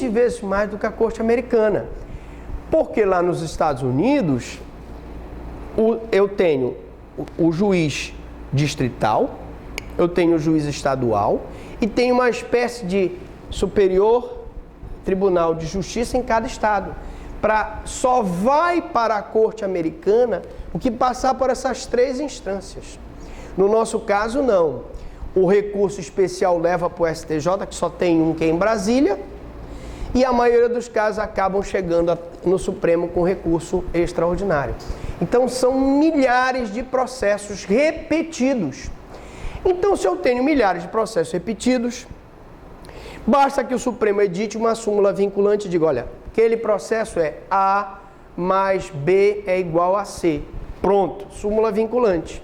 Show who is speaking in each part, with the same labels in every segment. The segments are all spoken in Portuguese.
Speaker 1: vezes mais do que a Corte Americana. Porque lá nos Estados Unidos, eu tenho o juiz distrital, eu tenho o juiz estadual e tenho uma espécie de superior tribunal de justiça em cada estado. Só vai para a Corte Americana o que passar por essas 3 instâncias. No nosso caso, não. O recurso especial leva para o STJ, que só tem um que é em Brasília, e a maioria dos casos acabam chegando no Supremo com recurso extraordinário. Então, são milhares de processos repetidos. Então, se eu tenho milhares de processos repetidos, basta que o Supremo edite uma súmula vinculante e diga, olha, aquele processo é A mais B é igual a C. Pronto, súmula vinculante.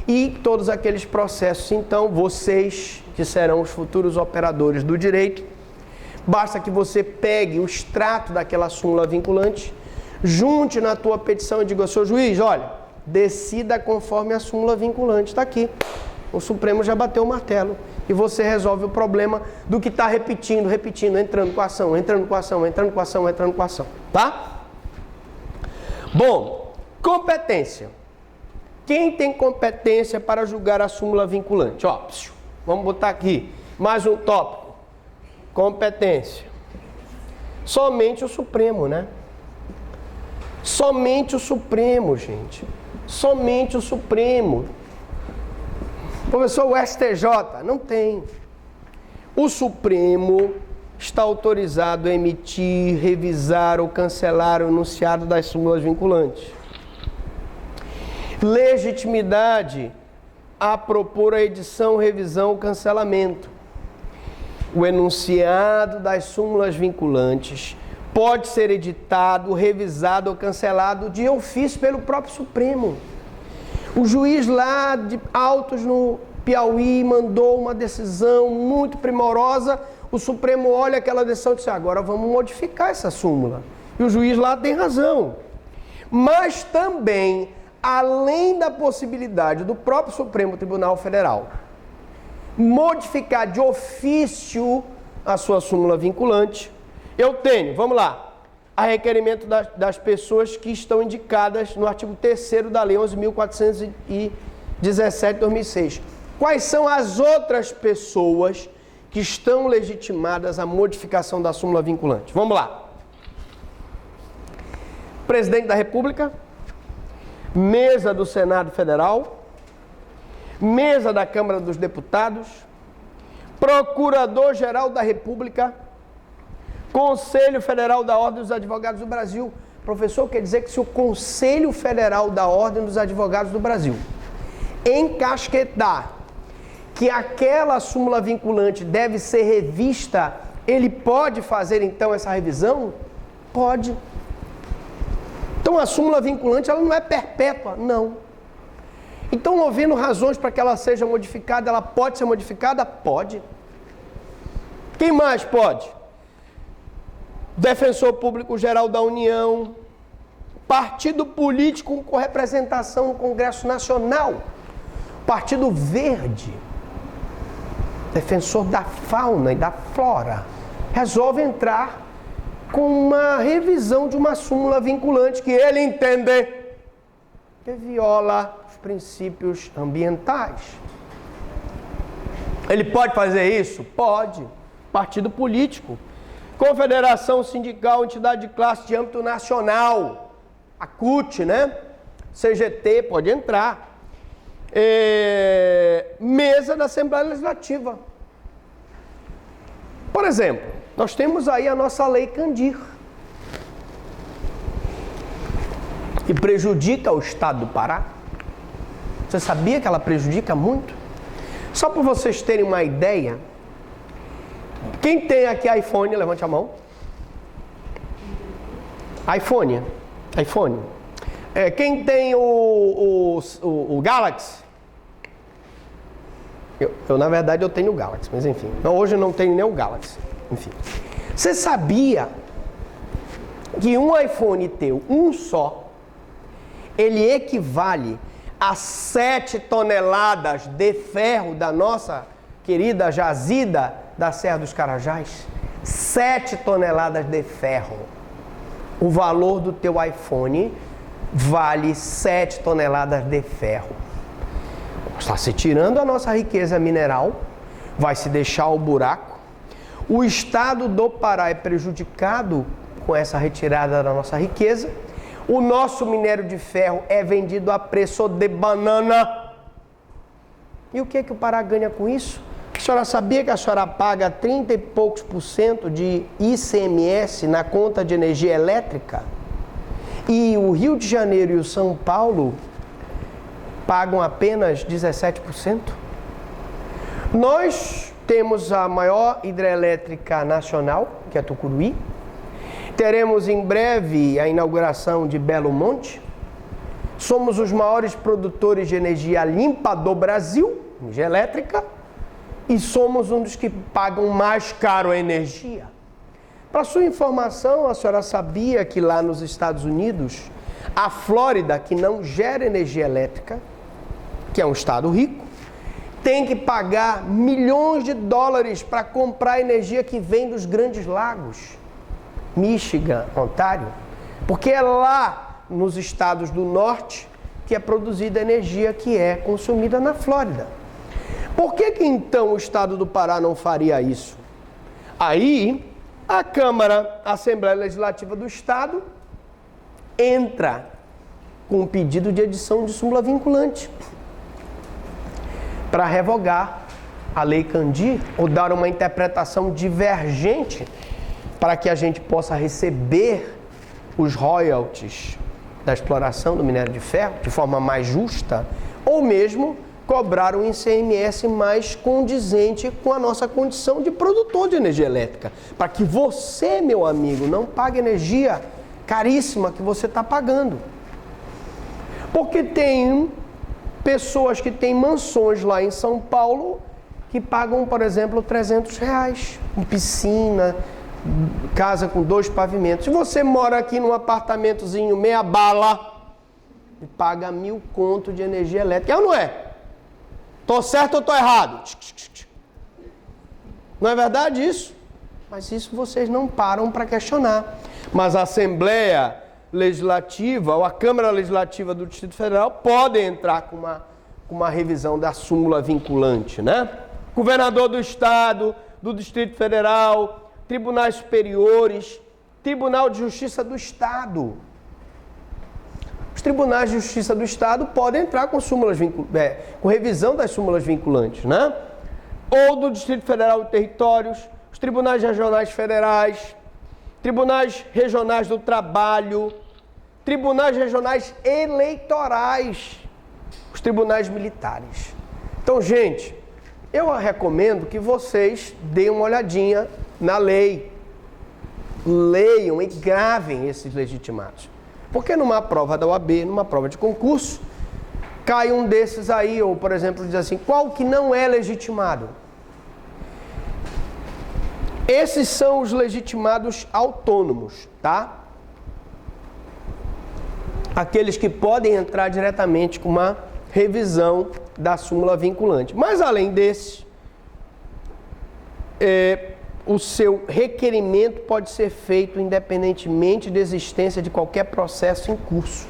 Speaker 1: E todos aqueles processos, então, vocês, que serão os futuros operadores do direito, basta que você pegue o extrato daquela súmula vinculante, junte na tua petição e diga, seu juiz, olha, decida conforme a súmula vinculante, está aqui. O Supremo já bateu o martelo e você resolve o problema do que está repetindo, entrando com a ação, entrando com a ação, entrando com a ação, entrando com a ação, tá? Bom, competência. Quem tem competência para julgar a súmula vinculante? Ó, vamos botar aqui mais um tópico. Competência. Somente o Supremo, né? Somente o Supremo, gente. Somente o Supremo. Professor, o STJ? Não tem. O Supremo está autorizado a emitir, revisar ou cancelar o enunciado das súmulas vinculantes. Legitimidade a propor a edição, revisão ou cancelamento. O enunciado das súmulas vinculantes pode ser editado, revisado ou cancelado de ofício pelo próprio Supremo. O juiz lá de Autos no Piauí mandou uma decisão muito primorosa, o Supremo olha aquela decisão e diz, agora vamos modificar essa súmula. E o juiz lá tem razão. Mas também, além da possibilidade do próprio Supremo Tribunal Federal modificar de ofício a sua súmula vinculante, eu tenho, vamos lá, a requerimento das pessoas que estão indicadas no artigo 3º da Lei 11.417 de 2006. Quais são as outras pessoas que estão legitimadas à modificação da súmula vinculante? Vamos lá. Presidente da República, mesa do Senado Federal, mesa da Câmara dos Deputados, Procurador-Geral da República, Conselho Federal da Ordem dos Advogados do Brasil. Professor, quer dizer que se o Conselho Federal da Ordem dos Advogados do Brasil encasquetar que aquela súmula vinculante deve ser revista, ele pode fazer então essa revisão? Pode. Então a súmula vinculante ela não é perpétua, não. Então, havendo razões para que ela seja modificada, ela pode ser modificada? Pode. Quem mais pode? Defensor Público Geral da União, partido político com representação no Congresso Nacional, Partido Verde, defensor da fauna e da flora, resolve entrar com uma revisão de uma súmula vinculante que ele entende que viola os princípios ambientais. Ele pode fazer isso? Pode. Partido político. Confederação Sindical, entidade de classe de âmbito nacional. A CUT, né? CGT, pode entrar. Mesa da Assembleia Legislativa. Por exemplo, nós temos aí a nossa Lei Candir, que prejudica o Estado do Pará. Você sabia que ela prejudica muito? Só para vocês terem uma ideia, quem tem aqui iPhone, levante a mão. iPhone. Quem tem o Galaxy? Eu, na verdade, eu tenho o Galaxy, mas enfim. Hoje eu não tenho nem o Galaxy. Enfim. Você sabia que um iPhone teu, um só, ele equivale a 7 toneladas de ferro da nossa querida jazida da Serra dos Carajás? 7 toneladas de ferro. O valor do teu iPhone vale 7 toneladas de ferro. Está se tirando a nossa riqueza mineral, vai se deixar o buraco. O estado do Pará é prejudicado com essa retirada da nossa riqueza. O nosso minério de ferro é vendido a preço de banana. E o que o Pará ganha com isso? A senhora sabia que a senhora paga 30 e poucos % de ICMS na conta de energia elétrica? E o Rio de Janeiro e o São Paulo pagam apenas 17%? Nós temos a maior hidrelétrica nacional, que é a Tucuruí. Teremos em breve a inauguração de Belo Monte. Somos os maiores produtores de energia limpa do Brasil, energia elétrica. E somos um dos que pagam mais caro a energia. Para sua informação, a senhora sabia que lá nos Estados Unidos, a Flórida, que não gera energia elétrica, que é um estado rico, tem que pagar milhões de dólares para comprar energia que vem dos grandes lagos, Michigan, Ontário, porque é lá nos estados do norte que é produzida a energia que é consumida na Flórida. Por que então o estado do Pará não faria isso? Aí, a Câmara, a Assembleia Legislativa do Estado, entra com um pedido de edição de súmula vinculante para revogar a Lei Candir ou dar uma interpretação divergente para que a gente possa receber os royalties da exploração do minério de ferro de forma mais justa, ou mesmo cobrar um ICMS mais condizente com a nossa condição de produtor de energia elétrica, para que você, meu amigo, não pague energia caríssima que você está pagando. Porque tem pessoas que têm mansões lá em São Paulo que pagam, por exemplo, R$300, com piscina, casa com 2 pavimentos. Se você mora aqui num apartamentozinho meia bala e paga 1.000 conto de energia elétrica, é ou não é? Tô certo ou tô errado? Não é verdade isso? Mas isso vocês não param para questionar. Mas a Assembleia Legislativa ou a Câmara Legislativa do Distrito Federal pode entrar com uma revisão da súmula vinculante, né? Governador do Estado, do Distrito Federal, tribunais superiores, Tribunal de Justiça do Estado. Os tribunais de justiça do Estado podem entrar com com revisão das súmulas vinculantes, né? Ou do Distrito Federal e Territórios, os tribunais regionais federais, tribunais regionais do trabalho, tribunais regionais eleitorais, os tribunais militares. Então, gente, eu recomendo que vocês deem uma olhadinha na lei, leiam e gravem esses legitimados. Porque numa prova da OAB, numa prova de concurso, cai um desses aí, ou por exemplo, diz assim, qual que não é legitimado? Esses são os legitimados autônomos, tá? Aqueles que podem entrar diretamente com uma revisão da súmula vinculante. Mas além desse, o seu requerimento pode ser feito independentemente da existência de qualquer processo em curso.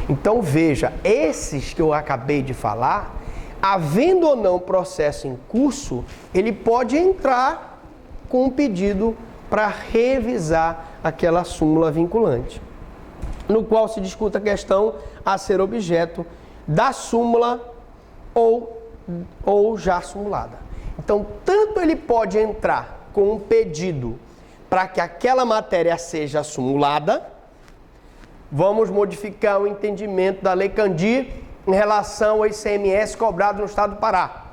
Speaker 1: Então veja, esses que eu acabei de falar, havendo ou não processo em curso, ele pode entrar com um pedido para revisar aquela súmula vinculante, no qual se discuta a questão a ser objeto da súmula ou já simulada. Então, tanto ele pode entrar com um pedido para que aquela matéria seja simulada, vamos modificar o entendimento da Lei Candir em relação ao ICMS cobrado no estado do Pará.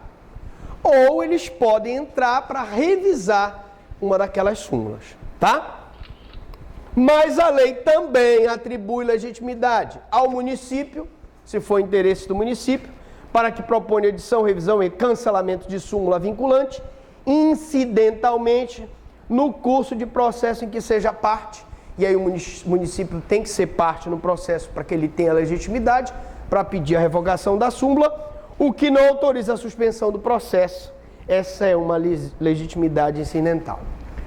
Speaker 1: Ou eles podem entrar para revisar uma daquelas súmulas, tá? Mas a lei também atribui legitimidade ao município, se for interesse do município, para que proponha edição, revisão e cancelamento de súmula vinculante, incidentalmente, no curso de processo em que seja parte, e aí o município tem que ser parte no processo para que ele tenha legitimidade para pedir a revogação da súmula, o que não autoriza a suspensão do processo. Essa é uma legitimidade incidental.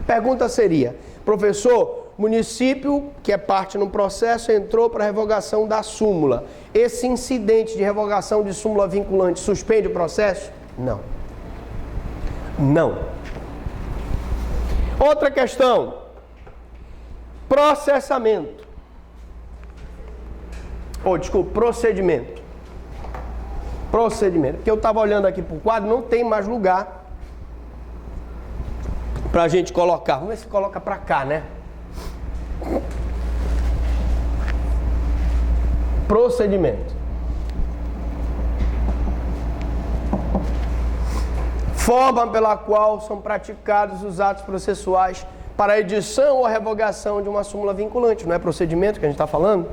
Speaker 1: Pergunta seria, professor, município que é parte no processo entrou para revogação da súmula. Esse incidente de revogação de súmula vinculante suspende o processo? Não. Não. Outra questão. Processamento. Procedimento. Procedimento. Porque eu estava olhando aqui para o quadro, não tem mais lugar para a gente colocar. Vamos ver se coloca para cá, né? Procedimento. Forma pela qual são praticados os atos processuais para a edição ou a revogação de uma súmula vinculante. Não é procedimento que a gente está falando?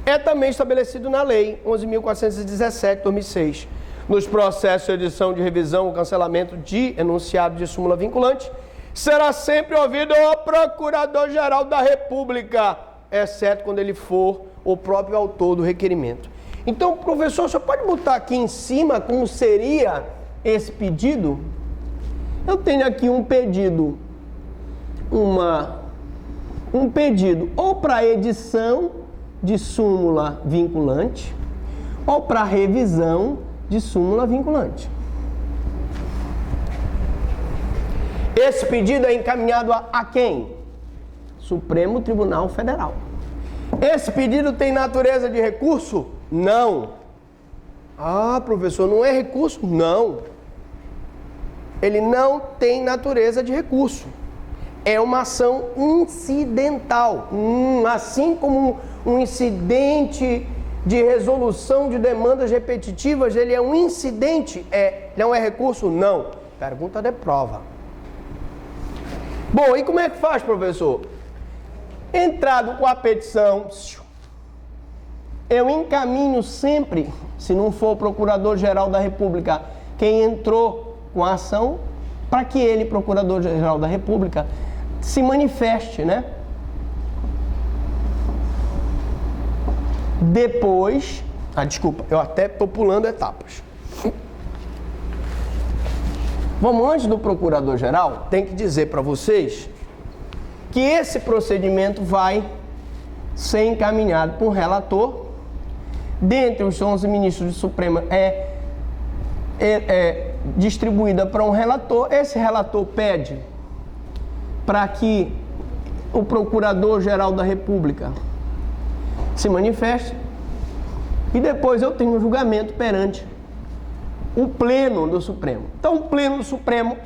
Speaker 1: É também estabelecido na Lei 11.417, 2006. Nos processos de edição, de revisão ou cancelamento de enunciado de súmula vinculante, será sempre ouvido o Procurador-Geral da República, exceto quando ele for o próprio autor do requerimento. Então, professor, você pode botar aqui em cima como seria esse pedido? Eu tenho aqui um pedido, um pedido ou para edição de súmula vinculante ou para revisão de súmula vinculante. Esse pedido é encaminhado a quem? Supremo Tribunal Federal. Esse pedido tem natureza de recurso? Não. Ah, professor, não é recurso? Não. Ele não tem natureza de recurso. É uma ação incidental. Assim como um incidente de resolução de demandas repetitivas, ele é um incidente. Não é recurso? Não. Pergunta de prova. Bom, e como é que faz, professor? Entrado com a petição, eu encaminho sempre, se não for o Procurador-Geral da República, quem entrou com a ação, para que ele, Procurador-Geral da República, se manifeste, né? Depois, desculpa, eu até estou pulando etapas. Vamos, antes do Procurador-Geral, tem que dizer para vocês que esse procedimento vai ser encaminhado por um relator. Dentre os 11 ministros do Supremo é distribuída para um relator. Esse relator pede para que o Procurador-Geral da República se manifeste e depois eu tenho um julgamento perante o Pleno do Supremo. Então, o Pleno do Supremo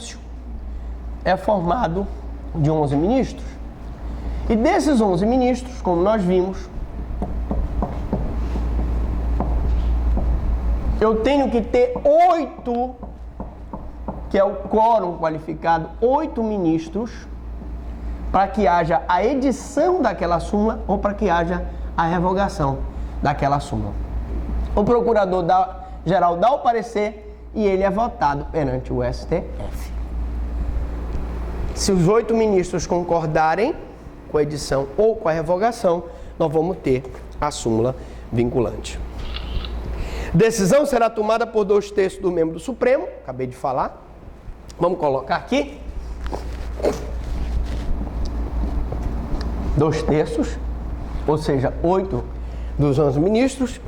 Speaker 1: é formado de 11 ministros. E desses 11 ministros, como nós vimos, eu tenho que ter 8, que é o quórum qualificado, 8 ministros, para que haja a edição daquela súmula ou para que haja a revogação daquela súmula. O Procurador-Geral dá o parecer e ele é votado perante o STF. Se os 8 ministros concordarem com a edição ou com a revogação, nós vamos ter a súmula vinculante. Decisão será tomada por 2/3 do membro do Supremo, acabei de falar. Vamos colocar aqui. 2/3, ou seja, 8 dos 11 ministros.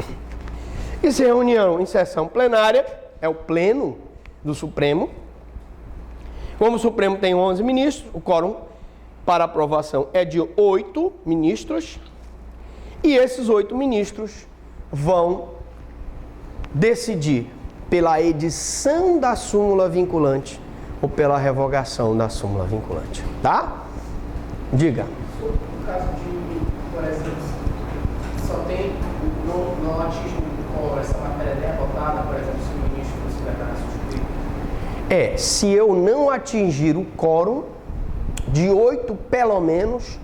Speaker 1: E se reunião em sessão plenária, é o Pleno do Supremo. Como o Supremo tem 11 ministros, o quórum para aprovação é de 8 ministros. E esses 8 ministros vão decidir pela edição da súmula vinculante ou pela revogação da súmula vinculante. Tá? Diga.
Speaker 2: No caso de, por exemplo, só tem, não atinge essa matéria nem é votada, por exemplo, se o ministro se declarar suspeito?
Speaker 1: Se eu não atingir o quórum de 8, pelo menos,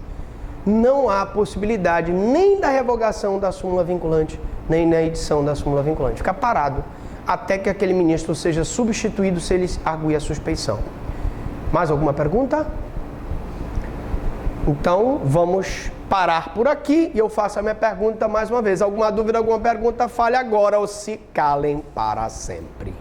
Speaker 1: não há possibilidade nem da revogação da súmula vinculante, nem na edição da súmula vinculante. Fica parado até que aquele ministro seja substituído se ele arguir a suspeição. Mais alguma pergunta? Então, vamos parar por aqui e eu faço a minha pergunta mais uma vez. Alguma dúvida, alguma pergunta, fale agora ou se calem para sempre.